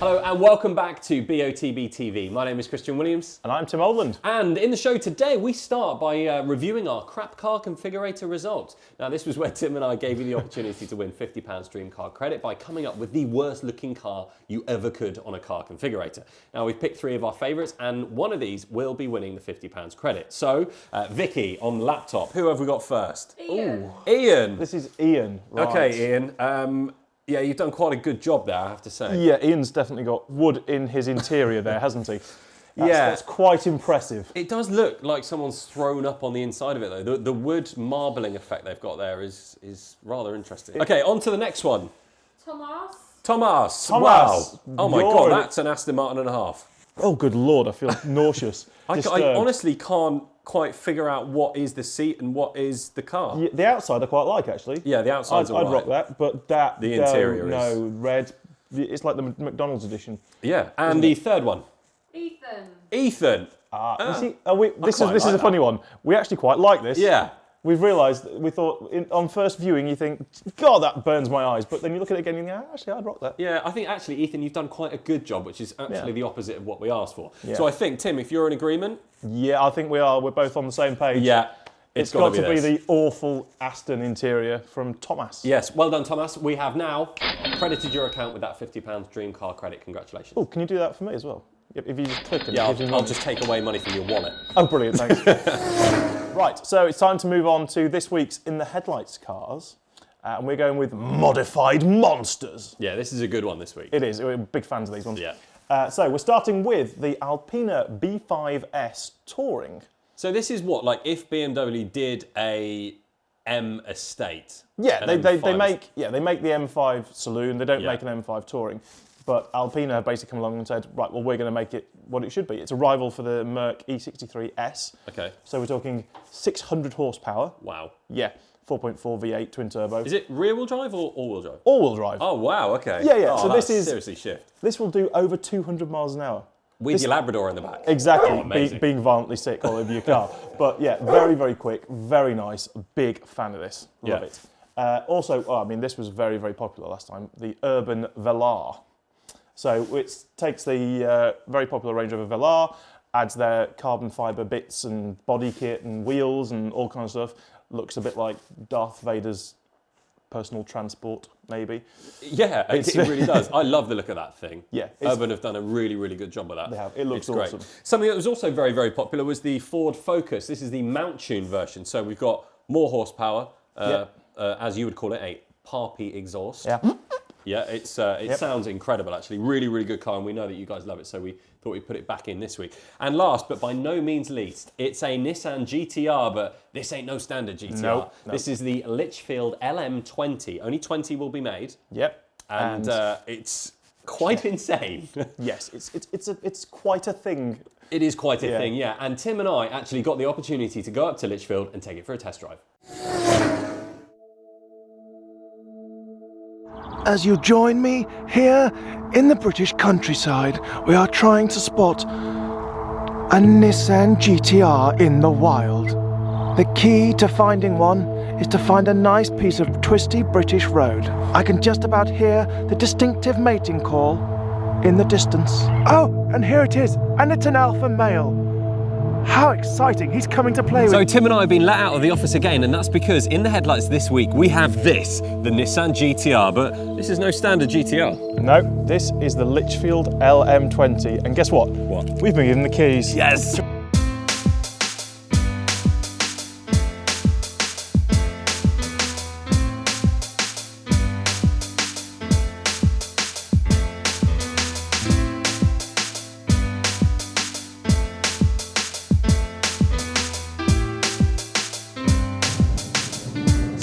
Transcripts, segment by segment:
Hello and welcome back to BOTB TV. My name is Christian Williams. And I'm Tim Oldland. And in the show today, we start by reviewing our Crap Car Configurator results. Now, this was where Tim and I gave you the opportunity to win £50 Dream Car credit by coming up with the worst looking car you ever could on a car configurator. Now, we've picked 3 of our favourites, and one of these will be winning the £50 credit. So, Vicky on laptop, who have we got first? Ian. Ooh. Ian. This is Ian. Right. Okay, Ian. Yeah, you've done quite a good job there, I have to say. Yeah, Ian's definitely got wood in his interior there, hasn't he? That's quite impressive. It does look like someone's thrown up on the inside of it, though. The wood marbling effect they've got there is rather interesting. Okay, on to the next one. Tomasz. Wow. Oh my God, that's an Aston Martin and a half. Oh, good Lord, I feel nauseous. I honestly can't quite figure out what is the seat and what is the car. Yeah, the outside I quite like, actually. Yeah, the outside's all right. I'd rock that, but the interior is... No, red. It's like the McDonald's edition. Yeah, and the third one. Ethan. This is a funny one. We actually quite like this. Yeah. We've realised, we thought, on first viewing, you think, God, that burns my eyes. But then you look at it again and you think, actually, I'd rock that. Yeah, I think actually, Ethan, you've done quite a good job, which is actually the opposite of what we asked for. Yeah. So I think, Tim, if you're in agreement... Yeah, I think we are. We're both on the same page. Yeah. It's got to be the awful Aston interior from Tomasz. Yes, well done, Tomasz. We have now credited your account with that £50 Dream Car credit. Congratulations. Oh, can you do that for me as well? If you just click it. Yeah, I'll just take away money from your wallet. Oh, brilliant, thanks. Right, so it's time to move on to this week's In the Headlights cars. And we're going with modified monsters. Yeah, this is a good one this week. It is. We're big fans of these ones. Yeah. So we're starting with the Alpina B5S Touring. So this is what, like, if BMW did a M Estate. Yeah, they make the M5 Saloon. They don't make an M5 Touring. But Alpina have basically come along and said, right, well, we're going to make it what it should be. It's a rival for the Merc E63S. Okay. So we're talking 600 horsepower. Wow. Yeah, 4.4 V8 twin turbo. Is it rear-wheel drive or all-wheel drive? All-wheel drive. Oh, wow, okay. Yeah, yeah. Oh, so this is seriously shift. This will do over 200 miles an hour. With your Labrador in the back. Exactly, Oh, being violently sick all over your car. But yeah, very, very quick, very nice. Big fan of this. Love it. Also, this was very, very popular last time, the Urban Velar. So it takes the very popular Range Rover Velar, adds their carbon fibre bits and body kit and wheels and all kinds of stuff. Looks a bit like Darth Vader's personal transport, maybe. Yeah, it really does. I love the look of that thing. Yeah. Urban have done a really, really good job of that. They have. It looks awesome. Great. Something that was also very, very popular was the Ford Focus. This is the mount tune version. So we've got more horsepower, as you would call it, a Parpy exhaust. Yeah. Yeah, it sounds incredible, actually. Really, really good car, and we know that you guys love it, so we thought we'd put it back in this week. And last, but by no means least, it's a Nissan GTR, but this ain't no standard GTR. Nope. This is the Litchfield LM20. Only 20 will be made. Yep. And it's quite insane. Yes, it's quite a thing. It is quite a thing, yeah. And Tim and I actually got the opportunity to go up to Litchfield and take it for a test drive. As you join me here in the British countryside, we are trying to spot a Nissan GTR in the wild. The key to finding one is to find a nice piece of twisty British road. I can just about hear the distinctive mating call in the distance. Oh, and here it is, and it's an alpha male. How exciting, he's coming to play with. So Tim and I have been let out of the office again, and that's because in the headlights this week we have this, the Nissan GTR, but this is no standard GTR. No, this is the Litchfield LM20, and guess what? What? We've been given the keys. Yes!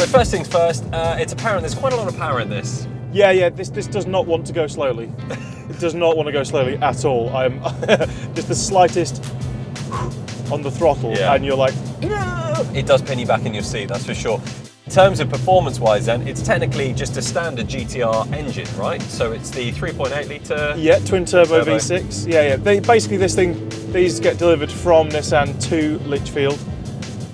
First things first, it's apparent there's quite a lot of power in this. Yeah, this does not want to go slowly. It does not want to go slowly at all. I'm just the slightest on the throttle and you're like, no! It does pin you back in your seat, that's for sure. In terms of performance-wise then, it's technically just a standard GTR engine, right? So it's the 3.8 litre... Yeah, twin turbo V6. Yeah. Basically these get delivered from Nissan to Litchfield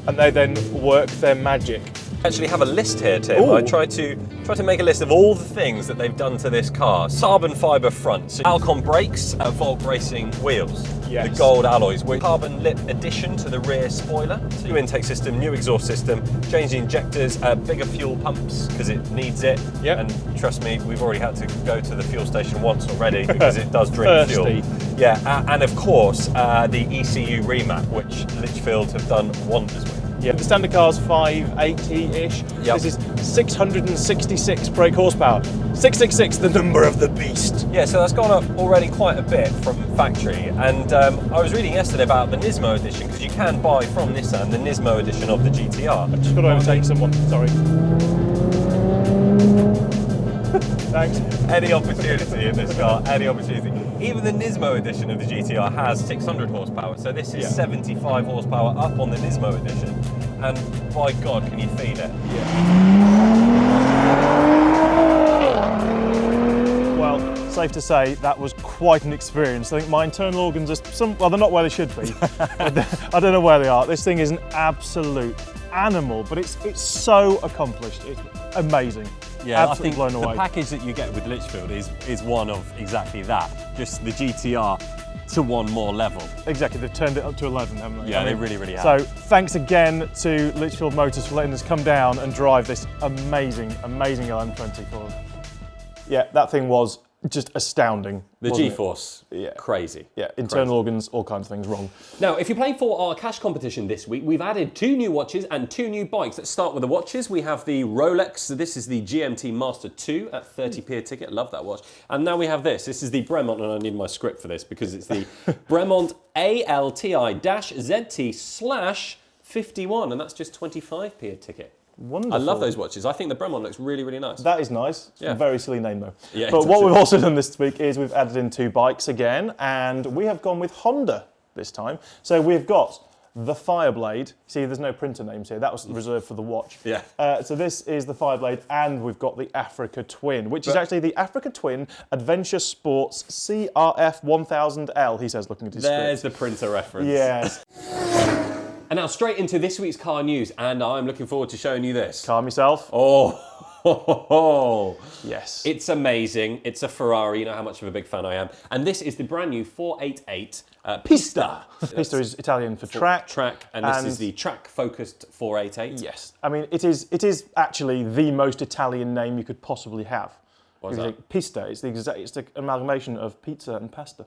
and they then work their magic Actually have a list here, Tim. Ooh. I tried to make a list of all the things that they've done to this car. Carbon fibre front, so Alcon brakes, Volt Racing wheels, Yes. the gold alloys, with carbon lip addition to the rear spoiler, new intake system, new exhaust system, change the injectors, bigger fuel pumps because it needs it. Yep. And trust me, we've already had to go to the fuel station once already because it does drink fuel. Yeah, and of course the ECU remap, which Litchfield have done wonders with. Yeah, the standard car's 580-ish. Yep. This is 666 brake horsepower. 666, the number of the beast. Yeah, so that's gone up already quite a bit from factory. And I was reading yesterday about the Nismo edition, because you can buy from Nissan the Nismo edition of the GTR. I've just got to overtake someone, sorry. Thanks. Any opportunity in this car, any opportunity. Even the Nismo edition of the GTR has 600 horsepower, so this is 75 horsepower up on the Nismo edition. And by God, can you feel it? Well, safe to say that was quite an experience. I think my internal organs are well, they're not where they should be. I don't know where they are. This thing is an absolute animal, but it's so accomplished. It's amazing. Yeah, absolutely I think blown away. the package that you get with Litchfield is one of exactly that. Just the GTR to one more level. Exactly, they've turned it up to 11, haven't they? Yeah, they really, really have. So thanks again to Litchfield Motors for letting us come down and drive this amazing LM20 for them. Yeah, that thing was just astounding. The G-force, Yeah. crazy. Yeah, internal organs, all kinds of things wrong. Now, if you're playing for our cash competition this week, we've added 2 new watches and 2 new bikes. Let's start with the watches. We have the Rolex. So this is the GMT Master 2 at 30p a ticket. Love that watch. And now we have this. This is the Bremont, and I need my script for this because it's the Bremont ALTI-ZT/51, and that's just 25p a ticket. Wonderful. I love those watches. I think the Bremont looks really, really nice. That is nice. It's a very silly name though. Yeah, but what we've also done this week is we've added in 2 bikes again, and we have gone with Honda this time. So we've got the Fireblade. See, there's no printer names here. That was reserved for the watch. Yeah. So this is the Fireblade, and we've got the Africa Twin, which is actually the Africa Twin Adventure Sports CRF 1000L, he says, looking at his There's script. the printer reference. Yes. And now straight into this week's car news, and I'm looking forward to showing you this. Calm yourself. Oh, Yes. it's amazing. It's a Ferrari. You know how much of a big fan I am. And this is the brand new 488 Pista. Pista is Italian for track. Track, and this is the track-focused 488. Yes. I mean, it is actually the most Italian name you could possibly have. What's Because that? Pista, it's the amalgamation of pizza and pasta.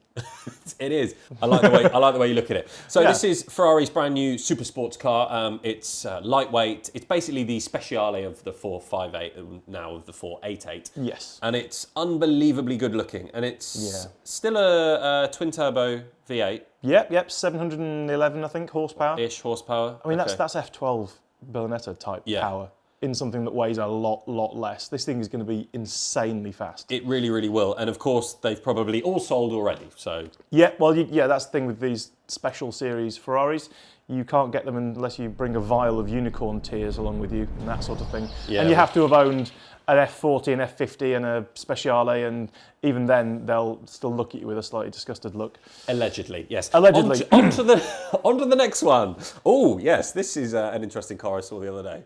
It is. I like the way you look at it. So this is Ferrari's brand new super sports car. It's lightweight. It's basically the Speciale of the 458, now of the 488. Yes. And it's unbelievably good looking. And it's still a twin turbo V8. Yep, 711, I think, horsepower. Ish horsepower. I mean, that's F12 Berlinetta type power in something that weighs a lot less. This thing is going to be insanely fast. It really, really will. And of course, they've probably all sold already. So Yeah, well, that's the thing with these special series Ferraris. You can't get them unless you bring a vial of unicorn tears along with you and that sort of thing. Yeah. And you have to have owned an F40, an F50 and a Speciale, and even then they'll still look at you with a slightly disgusted look. allegedly, yes. Allegedly. Onto the next one. Oh, yes, this is an interesting car I saw the other day.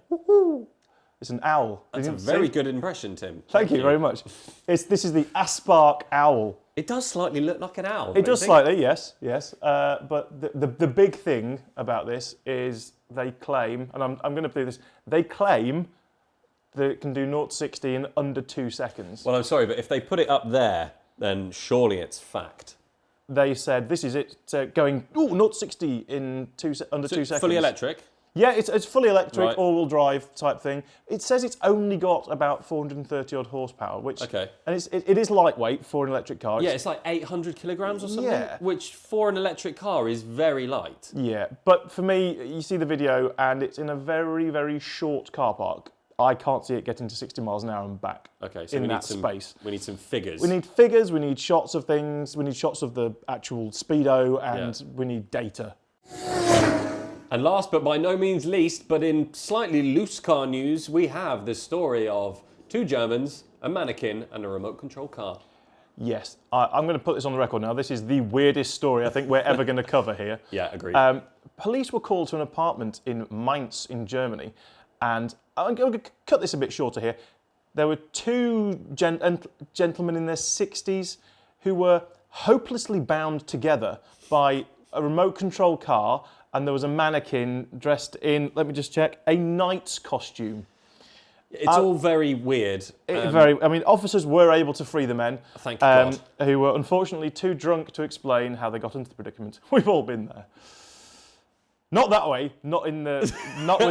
It's an owl. That's a very good impression, Tim. Thank you very much. This is the Aspark Owl. It does slightly look like an owl. It does slightly, yes. But the big thing about this is they claim, and I'm going to do this, they claim that it can do 0 to 60 in under 2 seconds. Well, I'm sorry, but if they put it up there, then surely it's fact. They said this is it going 0 to 60 in under 2 seconds. Fully electric? Yeah, it's fully electric, Right. all-wheel drive type thing. It says it's only got about 430 odd horsepower, which and it is lightweight for an electric car. Yeah, it's like 800 kilograms or something, Yeah. which for an electric car is very light. Yeah, but for me, you see the video and it's in a very, very short car park. I can't see it getting to 60 miles an hour and back Okay, so in we that need some space. We need some figures. We need figures, we need shots of things, we need shots of the actual speedo, and we need data. And last but by no means least, but in slightly loose car news, we have the story of 2 Germans, a mannequin, and a remote control car. Yes, I'm going to put this on the record now. This is the weirdest story I think we're ever going to cover here. Yeah, agreed. Police were called to an apartment in Mainz in Germany, And I'm going to cut this a bit shorter here. There were two gentlemen in their 60s who were hopelessly bound together by a remote control car, and there was a mannequin dressed in, let me just check, a knight's costume. It's all very weird. I mean, officers were able to free the men. Thank God. Who were unfortunately too drunk to explain how they got into the predicament. We've all been there. Not that way. Not with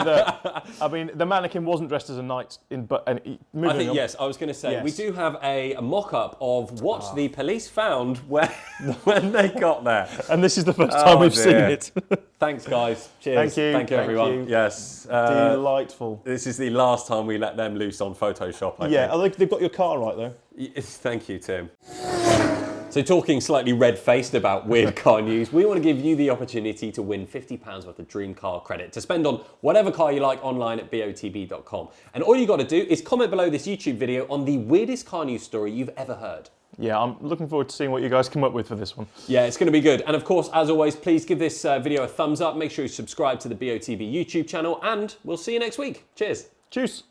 a. I mean, the mannequin wasn't dressed as a knight. Yes. I was going to say Yes. we do have a mock-up of what the police found when they got there. And this is the first time we've seen it. Thanks, guys. Cheers. Thank you, everyone. Yes. Delightful. This is the last time we let them loose on Photoshop. I think. They've got your car right though. Thank you, Tim. So talking slightly red-faced about weird car news, we want to give you the opportunity to win £50 worth of dream car credit to spend on whatever car you like online at BOTB.com. And all you got to do is comment below this YouTube video on the weirdest car news story you've ever heard. Yeah, I'm looking forward to seeing what you guys come up with for this one. Yeah, it's going to be good. And of course, as always, please give this video a thumbs up. Make sure you subscribe to the BOTB YouTube channel, and we'll see you next week. Cheers. Cheers.